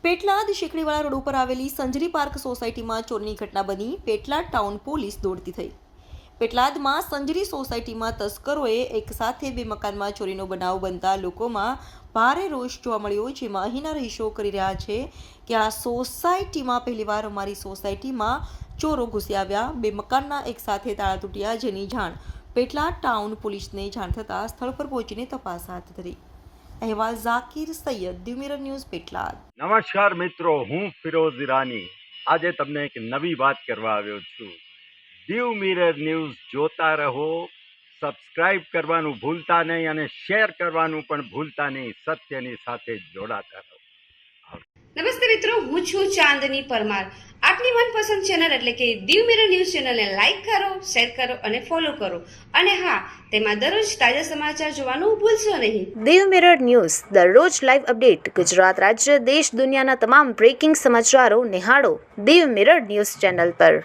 Petlad શેકડીવાળા road ઉપર આવેલી Sanjari park સોસાયટીમાં ચોરીની ઘટના બની. પેટલાદ ટાઉન પોલીસ દોડતી થઈ. પેટલાદમાં સંજરી સોસાયટીમાં તસ્કરોએ એક સાથે બે મકાનમાં ચોરીનો બનાવ બનતા લોકોમાં ભારે રોષ જોવા મળ્યો, જેમાં અહીંના રહીશો કરી રહ્યા છે કે આ સોસાયટીમાં પહેલીવાર અમારી સોસાયટીમાં ચોરો ઘૂસી આવ્યા. બે મકાનના એક સાથે તાળા તૂટ્યા, જેની જાણ પેટલાદ ટાઉન પોલીસને જાણ થતાં સ્થળ પર પહોંચીને તપાસ હાથ ધરી. અહેવાલ ઝાકીર સૈયદ, દીવ મિરર ન્યૂઝ, પેટલાદ. નમસ્કાર મિત્રો, હું ફિરોઝ ઈરાની આજે તમને એક નવી વાત કરવા આવ્યો છું. દીવ મિરર ન્યૂઝ જોતા રહો, સબસ્ક્રાઇબ કરવાનું ભૂલતા નહીં અને શેર કરવાનું પણ ભૂલતા નહીં. સત્યની સાથે જોડાતા રહો. નમસ્તે મિત્રો, હું છું ચાંદની પરમાર. આપની મનપસંદ ચેનલ એટલે કે દીવ મિરર ન્યૂઝ ચેનલને લાઈક કરો, શેર કરો અને ફોલો કરો. અને હા, તેમાં દરરોજ તાજા સમાચાર જોવાનું ભૂલશો નહીં. દીવ મિરર ન્યૂઝ દરરોજ લાઈવ અપડેટ ગુજરાત રાજ્ય, દેશ, દુનિયાના તમામ બ્રેકિંગ સમાચારો નિહાળો દીવ મિરર ન્યૂઝ ચેનલ પર.